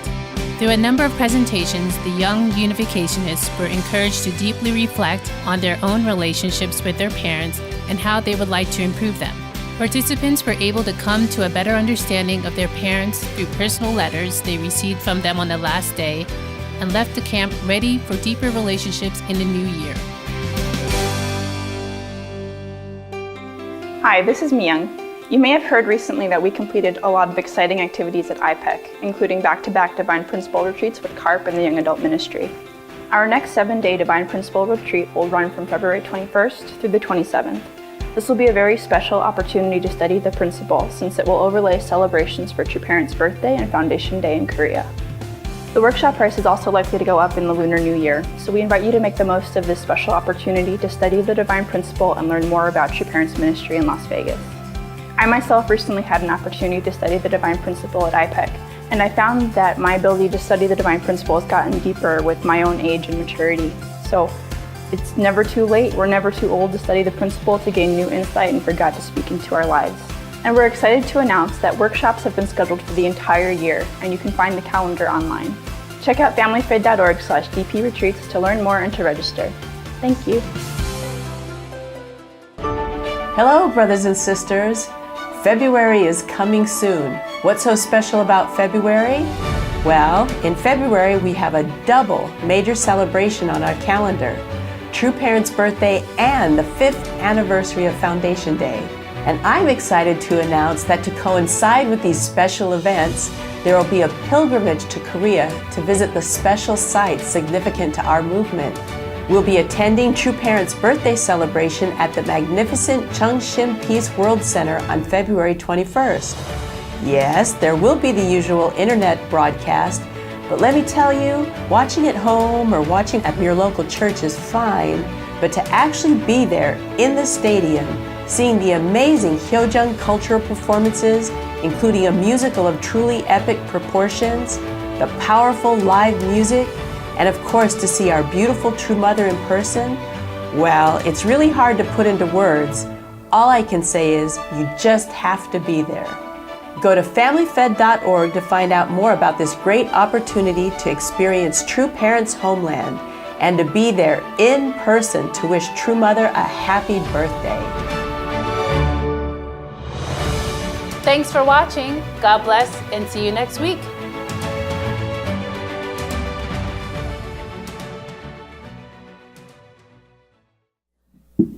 Through a number of presentations, the young unificationists were encouraged to deeply reflect on their own relationships with their parents and how they would like to improve them. Participants were able to come to a better understanding of their parents through personal letters they received from them on the last day and left the camp ready for deeper relationships in the new year. Hi, this is Myung. You may have heard recently that we completed a lot of exciting activities at IPEC, including back-to-back Divine Principle retreats with CARP and the Young Adult Ministry. Our next 7-day Divine Principle retreat will run from February 21st through the 27th. This will be a very special opportunity to study the principle since it will overlay celebrations for True Parents' birthday and Foundation Day in Korea. The workshop price is also likely to go up in the Lunar New Year, so we invite you to make the most of this special opportunity to study the Divine Principle and learn more about True Parents Ministry in Las Vegas. I myself recently had an opportunity to study the Divine Principle at IPEC, and I found that my ability to study the Divine Principle has gotten deeper with my own age and maturity. So it's never too late, we're never too old to study the principle to gain new insight and for God to speak into our lives. And we're excited to announce that workshops have been scheduled for the entire year, and you can find the calendar online. Check out familyfed.org/DP retreats to learn more and to register. Thank you. Hello, brothers and sisters. February is coming soon. What's so special about February? Well, in February we have a double major celebration on our calendar. True Parents' birthday and the 5th anniversary of Foundation Day. And I'm excited to announce that to coincide with these special events, there will be a pilgrimage to Korea to visit the special sites significant to our movement. We'll be attending True Parents' birthday celebration at the magnificent Chungshim Peace World Center on February 21st. Yes, there will be the usual internet broadcast, but let me tell you, watching at home or watching at your local church is fine, but to actually be there in the stadium, seeing the amazing Hyojung cultural performances, including a musical of truly epic proportions, the powerful live music, and of course to see our beautiful True Mother in person, well, it's really hard to put into words. All I can say is you just have to be there. Go to FamilyFed.org to find out more about this great opportunity to experience True Parents' homeland and to be there in person to wish True Mother a happy birthday. Thanks for watching. God bless and see you next week.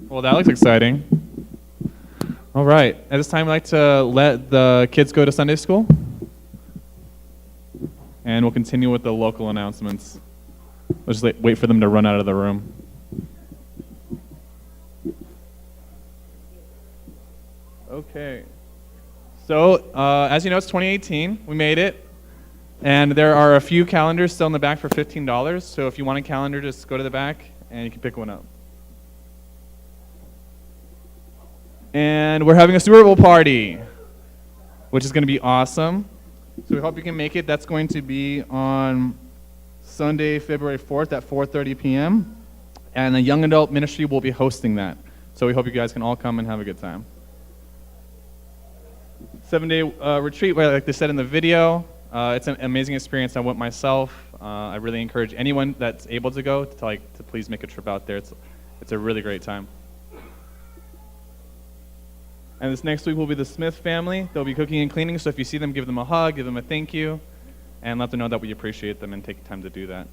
Well, that looks exciting. All right. At this time, I'd like to let the kids go to Sunday school. And we'll continue with the local announcements. We'll just wait for them to run out of the room. Okay. So, as you know, it's 2018. We made it. And there are a few calendars still in the back for $15. So if you want a calendar, just go to the back and you can pick one up. And we're having a Super Bowl party, which is going to be awesome. So we hope you can make it. That's going to be on Sunday, February 4th at 4:30 p.m. And the Young Adult Ministry will be hosting that. So we hope you guys can all come and have a good time. 7-day retreat, like they said in the video. It's an amazing experience. I went myself. I really encourage anyone that's able to go to please make a trip out there. It's a really great time. And this next week will be the Smith family. They'll be cooking and cleaning, so if you see them, give them a hug, give them a thank you, and let them know that we appreciate them and take time to do that.